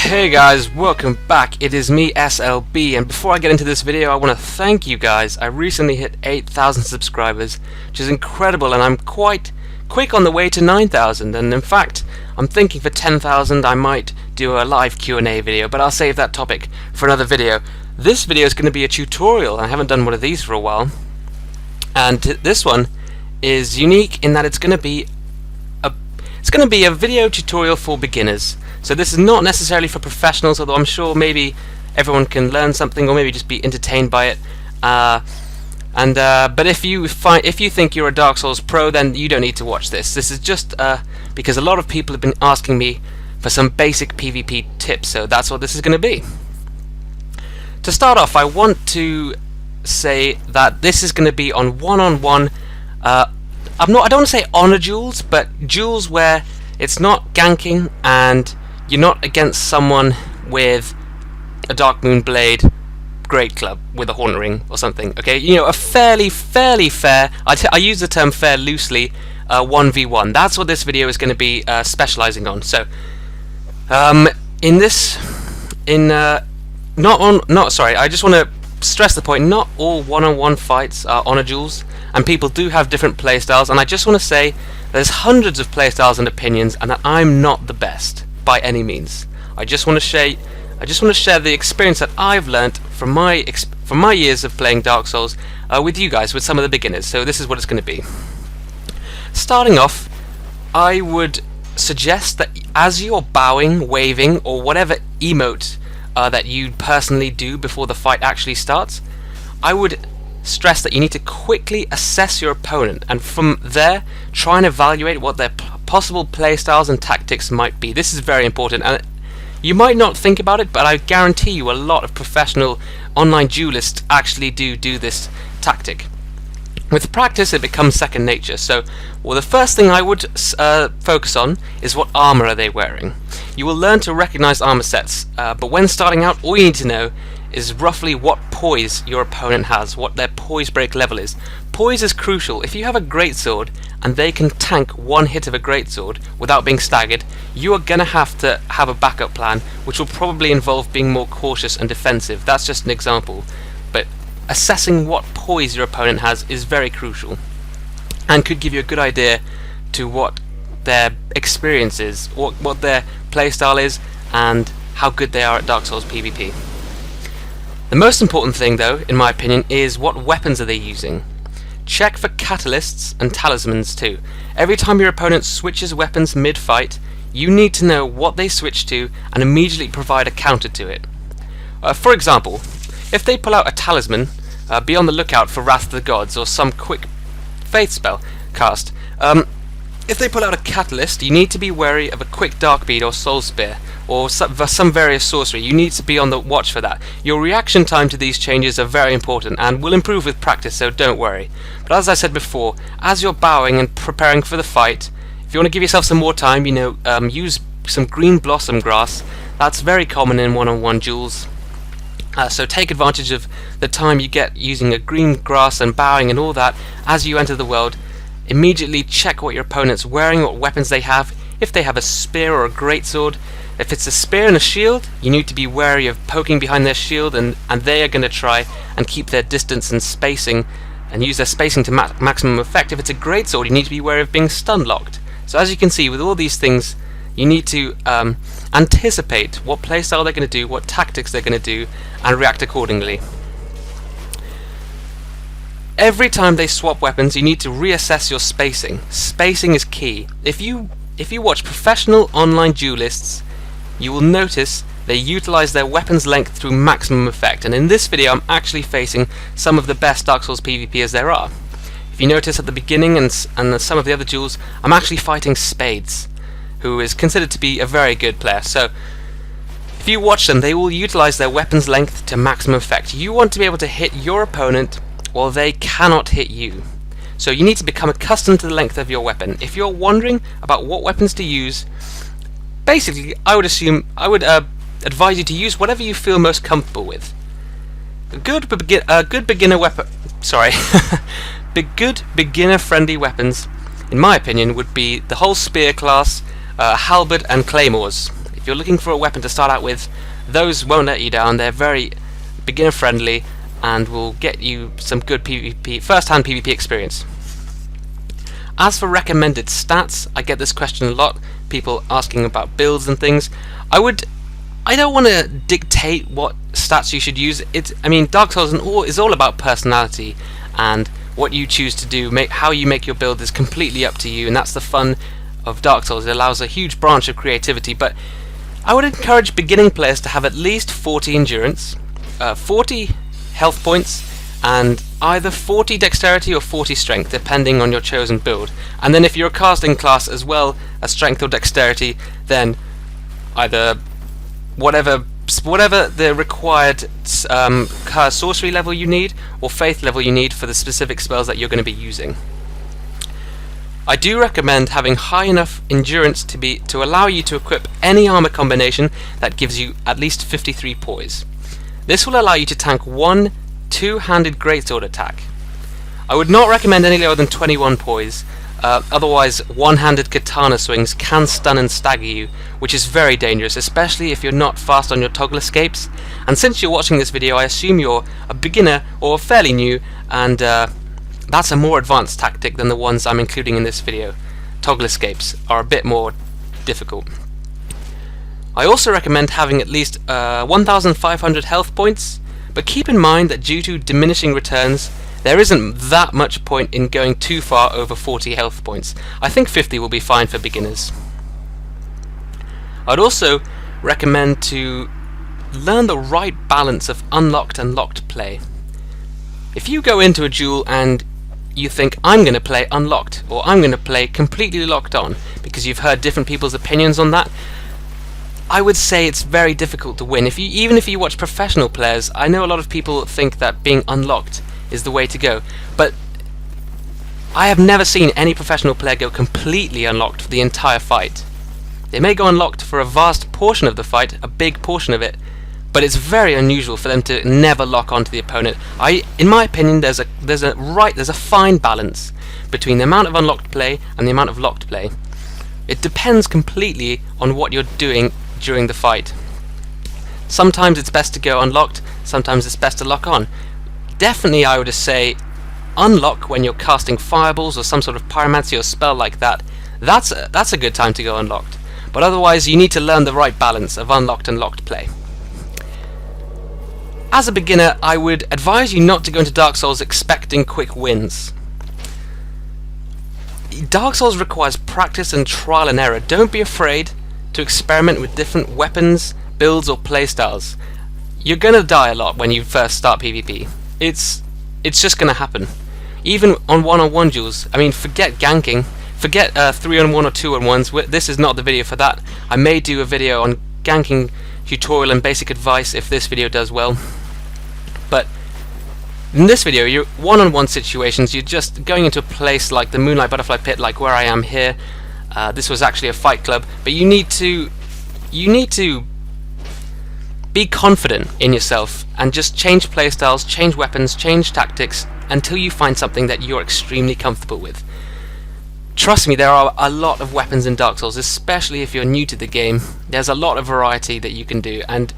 Hey guys, welcome back. It is me, SLB, and before I get into this video I want to thank you guys. I recently hit 8,000 subscribers, which is incredible, and I'm quite quick on the way to 9,000, and in fact I'm thinking for 10,000 I might do a live Q&A video, but I'll save that topic for another video. This video is going to be a tutorial. I haven't done one of these for a while, and this one is unique in that it's going to be a video tutorial for beginners. So this is not necessarily for professionals, although I'm sure maybe everyone can learn something or maybe just be entertained by it. But if you think you're a Dark Souls pro, then you don't need to watch this. This is just because a lot of people have been asking me for some basic PvP tips, so that's what this is going to be. To start off, I want to say that this is going to be on one-on-one. I don't want to say honor duels, but duels where it's not ganking and you're not against someone with a Dark Moon Blade Great Club with a Horn Ring or something. Okay, you know, a fairly fair. I use the term fair loosely. 1v1. That's what this video is going to be specializing on. So, I just want to stress the point. Not all one-on-one fights are honor duels, and people do have different playstyles. And I just want to say, there's hundreds of playstyles and opinions, and that I'm not the best by any means. I just want to share the experience that I've learnt from my years of playing Dark Souls with you guys, with some of the beginners. So this is what it's going to be. Starting off, I would suggest that as you're bowing, waving, or whatever emote that you personally do before the fight actually starts, I would stress that you need to quickly assess your opponent, and from there try and evaluate what their possible playstyles and tactics might be. This is very important, and you might not think about it, but I guarantee you a lot of professional online duelists actually do this tactic. With practice it becomes second nature. So, well, the first thing I would focus on is what armor are they wearing. You will learn to recognize armor sets, but when starting out, all you need to know is roughly what poise your opponent has, what their poise break level is. Poise is crucial. If you have a greatsword and they can tank one hit of a greatsword without being staggered, you are going to have a backup plan, which will probably involve being more cautious and defensive. That's just an example, but assessing what poise your opponent has is very crucial and could give you a good idea to what their experience is, what their playstyle is, and how good they are at Dark Souls PvP. The most important thing, though, in my opinion, is what weapons are they using. Check for catalysts and talismans too. Every time your opponent switches weapons mid-fight, you need to know what they switch to and immediately provide a counter to it. For example, if they pull out a talisman, be on the lookout for Wrath of the Gods or some quick faith spell cast. If they pull out a catalyst, you need to be wary of a quick dark bead or soul spear, or some various sorcery. You need to be on the watch for that. Your reaction time to these changes are very important and will improve with practice, so don't worry. But as I said before, as you're bowing and preparing for the fight, if you want to give yourself some more time, use some green blossom grass. That's very common in one-on-one duels. So take advantage of the time you get using a green grass and bowing and all that as you enter the world. Immediately check what your opponent's wearing, what weapons they have. If they have a spear or a greatsword, if it's a spear and a shield, you need to be wary of poking behind their shield, and they are going to try and keep their distance and spacing and use their spacing to maximum effect. If it's a greatsword, you need to be wary of being stun locked. So as you can see, with all these things, you need to anticipate what playstyle they're going to do, what tactics they're going to do, and react accordingly. Every time they swap weapons, you need to reassess your spacing. Spacing is key. If you watch professional online duelists, you will notice they utilize their weapon's length through maximum effect, and in this video I'm actually facing some of the best Dark Souls PvPers there are. If you notice at the beginning and some of the other duels, I'm actually fighting Spades, who is considered to be a very good player. So if you watch them, they will utilize their weapon's length to maximum effect. You want to be able to hit your opponent while they cannot hit you. So you need to become accustomed to the length of your weapon. If you're wondering about what weapons to use, basically I would advise you to use whatever you feel most comfortable with. Good beginner friendly weapons, in my opinion, would be the whole spear class, halberd and claymores. If you're looking for a weapon to start out with, those won't let you down. They're very beginner friendly and will get you some good PvP, first-hand PvP experience. As for recommended stats, I get this question a lot, people asking about builds and things. I don't want to dictate what stats you should use. I mean, Dark Souls is all about personality, and what you choose to do, how you make your build is completely up to you, and that's the fun of Dark Souls. It allows a huge branch of creativity, but I would encourage beginning players to have at least 40 endurance, 40 health points, and either 40 dexterity or 40 strength, depending on your chosen build. And then if you're a casting class as well as strength or dexterity, then either whatever the required sorcery level you need or faith level you need for the specific spells that you're going to be using. I do recommend having high enough endurance to allow you to equip any armor combination that gives you at least 53 poise. This will allow you to tank one two-handed greatsword attack. I would not recommend any lower than 21 poise, otherwise one-handed katana swings can stun and stagger you, which is very dangerous, especially if you're not fast on your toggle escapes. And since you're watching this video, I assume you're a beginner or fairly new, and that's a more advanced tactic than the ones I'm including in this video. Toggle escapes are a bit more difficult. I also recommend having at least 1,500 health points, but keep in mind that due to diminishing returns, there isn't that much point in going too far over 40 health points. I think 50 will be fine for beginners. I'd also recommend to learn the right balance of unlocked and locked play. If you go into a duel and you think, I'm going to play unlocked, or I'm going to play completely locked on, because you've heard different people's opinions on that, I would say it's very difficult to win. Even if you watch professional players, I know a lot of people think that being unlocked is the way to go, but I have never seen any professional player go completely unlocked for the entire fight. They may go unlocked for a vast portion of the fight, a big portion of it, but it's very unusual for them to never lock onto the opponent. In my opinion, there's a fine balance between the amount of unlocked play and the amount of locked play. It depends completely on what you're doing during the fight. Sometimes it's best to go unlocked, sometimes it's best to lock on. Definitely I would say unlock when you're casting fireballs or some sort of pyromancy or spell like that. That's a good time to go unlocked. But otherwise you need to learn the right balance of unlocked and locked play. As a beginner, I would advise you not to go into Dark Souls expecting quick wins. Dark Souls requires practice and trial and error. Don't be afraid to experiment with different weapons, builds or playstyles. You're gonna die a lot when you first start PvP. It's just gonna happen. Even on one-on-one duels. I mean, forget ganking, forget 3-on-1 or 2-on-1s. This is not the video for that. I may do a video on ganking tutorial and basic advice if this video does well. But in this video, you're one-on-one situations. You're just going into a place like the Moonlight Butterfly Pit, like where I am here. This was actually a fight club, but you need to be confident in yourself and just change playstyles, change weapons, change tactics until you find something that you're extremely comfortable with. Trust me, there are a lot of weapons in Dark Souls, especially if you're new to the game. There's a lot of variety that you can do, and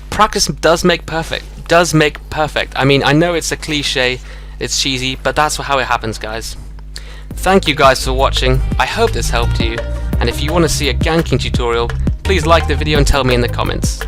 practice does make perfect. I mean, I know it's a cliche, it's cheesy, but that's how it happens, guys. Thank you guys for watching. I hope this helped you, and if you want to see a ganking tutorial, please like the video and tell me in the comments.